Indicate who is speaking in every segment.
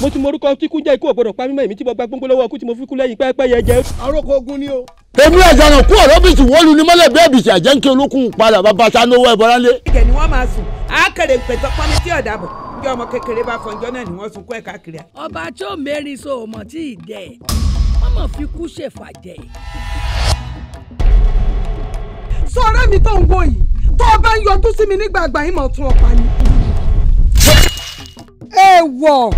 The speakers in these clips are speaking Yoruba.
Speaker 1: mo ti morúkọ kíkú jẹ́ ikú ògbọ́dọ̀ pa mímọ́ èmi tí mo gba gbóngbó lọ́wọ́ ọkú tí mo fi kú lẹ́yìn pẹ́ẹ́pẹ́ yẹ jẹ́.
Speaker 2: àròkọ ogun ni o.
Speaker 3: èmi àjànà kú ọ̀rọ̀ bìtì wọ́ọ̀lù ní mọ́lẹ̀ bẹ́ẹ̀ bìtì àjẹ́ńkẹ́ olókùn padà bàbá sanwó ẹ̀ bọ́lá lé.
Speaker 4: ìkẹ́ ni wọ́n máa sùn àákèrè pẹ̀tọ́ pọ́nmi tí ọ̀dà bọ̀ bí ọmọ kékeré bá fọnjọ́ náà ni wọ́n sun kọ́ ẹ̀ káàkiri.
Speaker 5: ọba tí ó mẹ́rin so mọ̀ tí ì dẹ̀ wọ́n mọ̀ fi kú ṣèfàjẹ́.
Speaker 6: sọ̀rọ̀ mi tó ń wò yìí tó o bá ń yọjú sí mi nígbàgbà yín mọ̀ tún ọ̀pá ni. èèwọ̀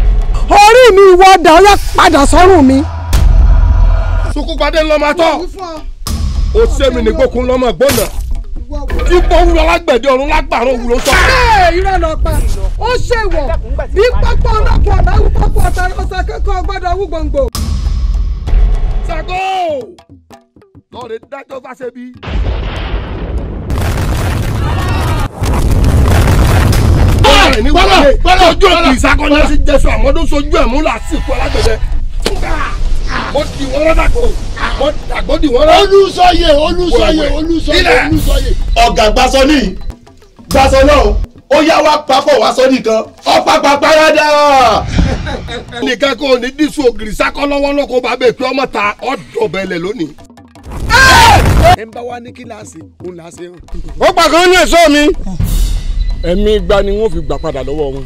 Speaker 6: orí mi ìwọ ọ̀dà ọ̀yá padà sọ́rùn mi.
Speaker 2: sunkúnpadé ńlọmọ tọ ó sẹ́mi nígbòkun lọ́mọ gbọ́nà tí bọ́ọ̀rù alágbẹ̀dẹ ọ̀run lágbàrún òwúrọ̀ sọ.
Speaker 6: irọ́ lọ pa ó ṣèwọ̀ bí pápá ọlọ́pàá ọ̀dáwù pápá ọ̀sà kẹ́kọ̀ọ́ gbọ́dọ̀ wú gbòǹgbò.
Speaker 2: Ṣàngó lọ́ọ̀rẹ́ dájọ́ fáṣẹ́bí. Bọ́lá ojú òkè ìsakọ́ni láti jẹ́sọ àmọ́dún sojú ẹ̀ mú làásìkò alágbẹ̀dẹ. Mo di wọn lọ́dàgbọ́. Mo dàgbọ́ di wọn lọ́.
Speaker 3: olùsọyè.
Speaker 7: ọ̀gá gbàsọ ní gbàsọ náà ó yá wá papọ̀ wá sọ nìkan ọ̀pápá parada.
Speaker 2: nìkan kò ní dísù ògiri sákọ́ lọ́wọ́ lọ́kọ́ bá bẹ̀ pé ọmọ ta ọ̀dọ̀bẹ̀lẹ̀ lónìí. ẹ ń bá wa ní kíláàsì òun là á ṣe.
Speaker 3: ó pàkan ní ẹ̀ṣọ́ mi ẹ̀mí igba ni wọ́n fi gbà padà lọ́wọ́ wọn.